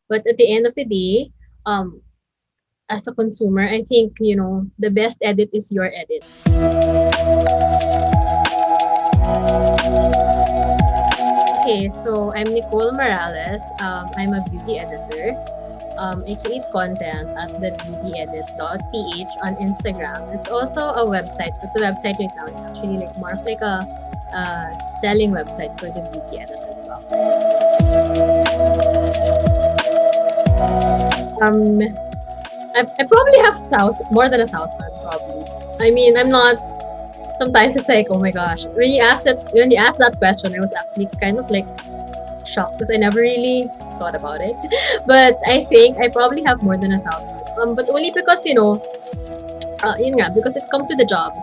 But at the end of the day, um, as a consumer, I think, the best edit is your edit. Okay, so I'm Nicole Morales. I'm a beauty editor. I create content at thebeautyedit.ph on Instagram. It's also a website, but the website right now is actually like more of like a selling website for the beauty editor blogs. Um, I probably have more than 1,000 probably. I mean, I'm not. Sometimes it's like, oh my gosh. When you asked that question, I was actually kind of like shocked because I never really thought about it. But I think I probably have more than 1,000. But only because yun nga, because it comes with the job.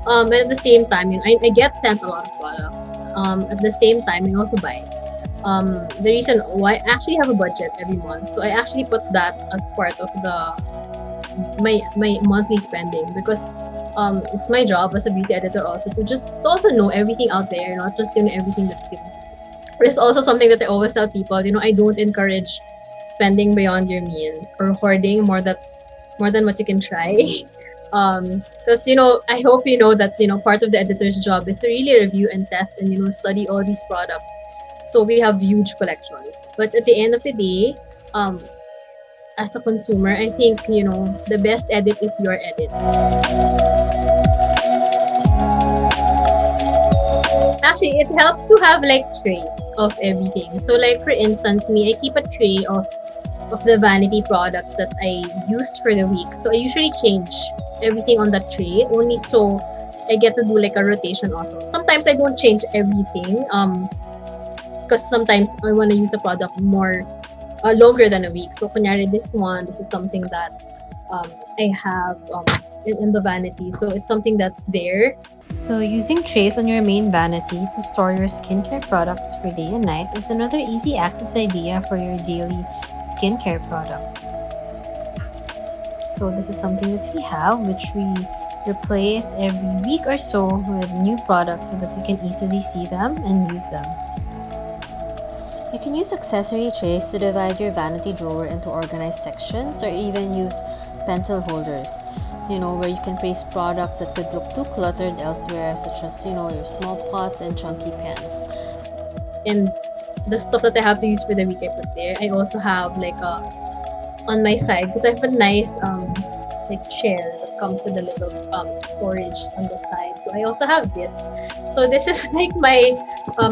And at the same time, I get sent a lot of products. At the same time, I also buy. The reason why I actually have a budget every month, so I actually put that as part of my monthly spending because it's my job as a beauty editor also to also know everything out there, not just everything that's given. It's also something that I always tell people. I don't encourage spending beyond your means or hoarding more than what you can try. Because I hope you know that part of the editor's job is to really review and test and study all these products. So we have huge collections. But at the end of the day, um, as a consumer, I think the best edit is your edit. Actually, it helps to have like trays of everything. So like for instance, me, I keep a tray of the Vanity products that I used for the week. So I usually change everything on that tray only so I get to do like a rotation also. Sometimes I don't change everything because sometimes I want to use a product more longer than a week. So kunyari this is something that I have in the Vanity. So it's something that's there. So, using trays on your main vanity to store your skincare products for day and night is another easy access idea for your daily skincare products. So, this is something that we have, which we replace every week or so with new products so that we can easily see them and use them. You can use accessory trays to divide your vanity drawer into organized sections or even use pencil holders, where you can place products that could look too cluttered elsewhere, such as, your small pots and chunky pans. And the stuff that I have to use for the week I put there. I also have like on my side because I have a nice like chair that comes with a little storage on the side. So I also have this. So this is like my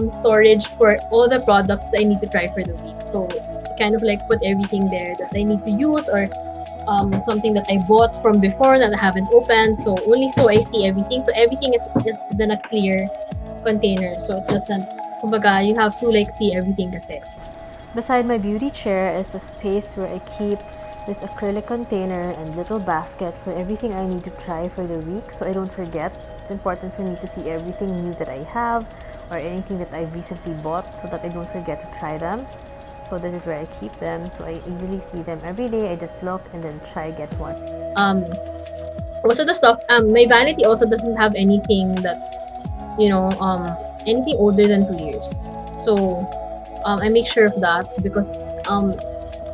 storage for all the products that I need to try for the week. So I kind of like put everything there that I need to use or something that I bought from before that I haven't opened. So only so I see everything. So everything is in a clear container. So it doesn't, kumbaga, you have to like see everything kasi. Beside my beauty chair is a space where I keep this acrylic container and little basket for everything I need to try for the week so I don't forget. It's important for me to see everything new that I have or anything that I've recently bought so that I don't forget to try them. So this is where I keep them so I easily see them every day. I just look and then try get one. Most of the stuff, my Vanity also doesn't have anything that's anything older than 2 years. So I make sure of that because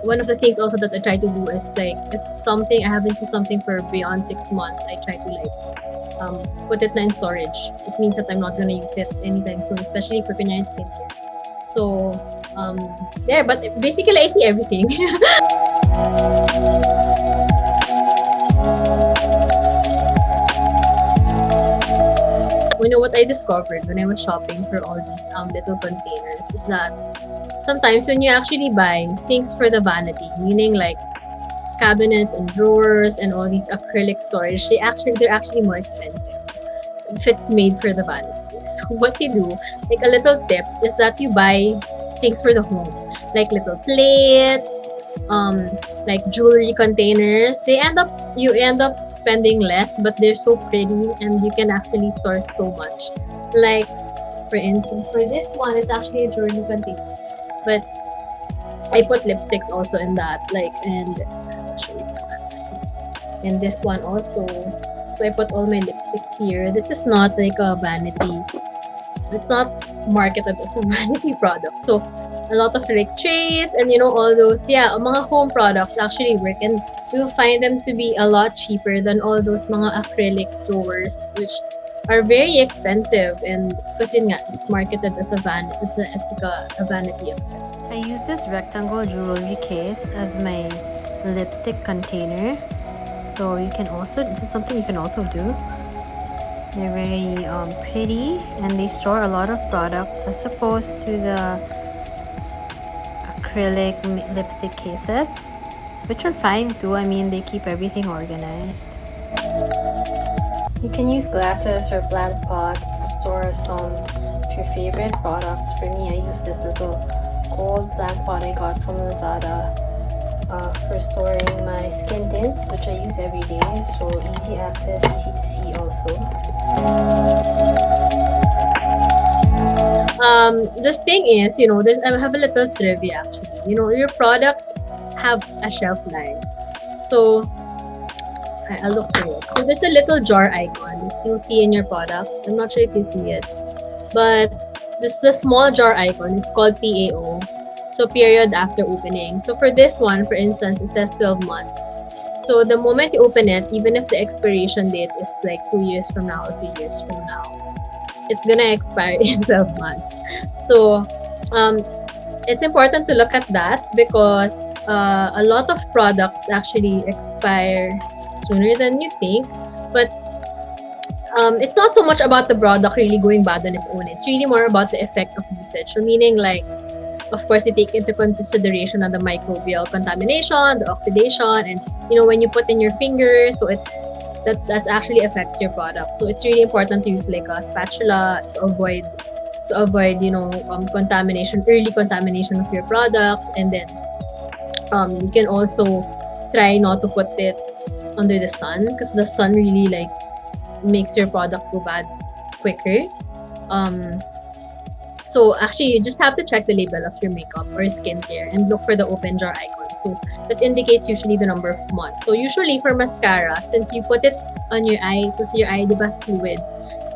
one of the things also that I try to do is like if something I haven't used something for beyond 6 months, I try to like put it in storage. It means that I'm not gonna use it anytime soon, especially for Pinay skincare. So there, but basically I see everything. What I discovered when I was shopping for all these little containers is that sometimes when you actually buy things for the Vanity, meaning like cabinets and drawers and all these acrylic storage, they're actually more expensive if it's made for the Vanity. So what you do, like a little tip, is that you buy things for the home, like little plate, like jewelry containers. You end up spending less, but they're so pretty and you can actually store so much. Like for instance, for this one, it's actually a jewelry container, but I put lipsticks also in that, like, and I'll show you that. And this one also. So I put all my lipsticks here. This is not like a Vanity. It's not marketed as a Vanity product. So a lot of like trays and all those mga home products actually work, and you'll find them to be a lot cheaper than all those mga acrylic drawers, which are very expensive, and kasi nga it's marketed as a vanity accessory. I use this rectangle jewelry case as my lipstick container. So this is something you can also do. They're very pretty, and they store a lot of products as opposed to the acrylic lipstick cases, which are fine too. I mean, they keep everything organized. You can use glasses or plant pots to store some of your favorite products. For me, I use this little gold plant pot I got from Lazada for storing my skin tints, which I use every day. So easy access, easy to see also. The thing is, I have a little trivia actually. Your products have a shelf life. So I'll look for it. So there's a little jar icon you'll see in your products. I'm not sure if you see it, but this is a small jar icon. It's called PAO. So period after opening. So for this one, for instance, it says 12 months. So the moment you open it, even if the expiration date is like 2 years from now or 3 years from now, it's gonna expire in 12 months. So it's important to look at that because a lot of products actually expire sooner than you think. But it's not so much about the product really going bad on its own. It's really more about the effect of usage. So meaning like, of course, you take into consideration the microbial contamination, the oxidation, and when you put in your finger, so that actually affects your product. So it's really important to use like a spatula to avoid contamination, early contamination of your product. And then you can also try not to put it under the sun because the sun really like makes your product go bad quicker. So actually, you just have to check the label of your makeup or skincare and look for the open jar icon. So that indicates usually the number of months. So usually for mascara, since you put it on your eye, because your eye is fluid.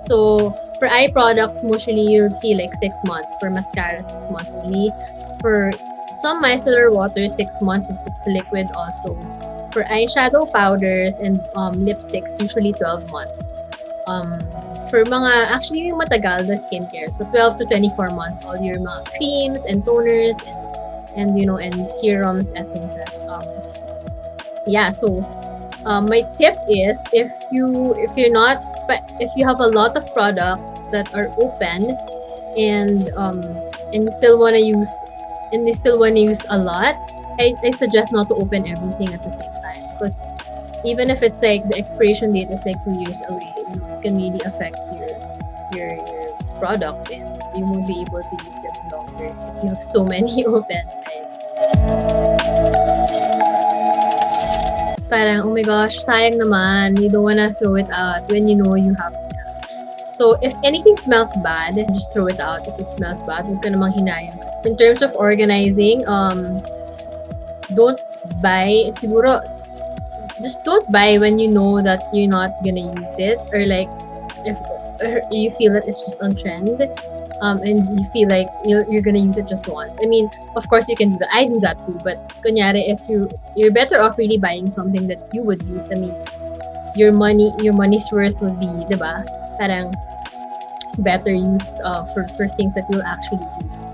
So for eye products, mostly you'll see like 6 months. For mascara, 6 months only. For some micellar water, 6 months if it's liquid also. For eyeshadow powders and lipsticks, usually 12 months. For mga, actually yung matagal, the skincare. So 12 to 24 months, all your mga creams and toners and serums, essences. So my tip is if you have a lot of products that are open and you still want to use a lot, I suggest not to open everything at the same time, because even if it's like the expiration date is like 2 years away, it can really affect your product and you won't be able to use them longer if you have so many open, right? Parang, oh my gosh, sayang naman. You don't wanna throw it out when you know you have it. So if anything smells bad, just throw it out. If it smells bad, huwag ka namang hinayang. In terms of organizing, don't buy, siguro, just don't buy when you know that you're not gonna use it, or like if you feel that it's just on trend, and you feel like you're gonna use it just once. I mean, of course you can do that. I do that too. But kunyari, if you're better off really buying something that you would use. I mean, your money's worth would be, diba? Parang better used for things that you'll actually use.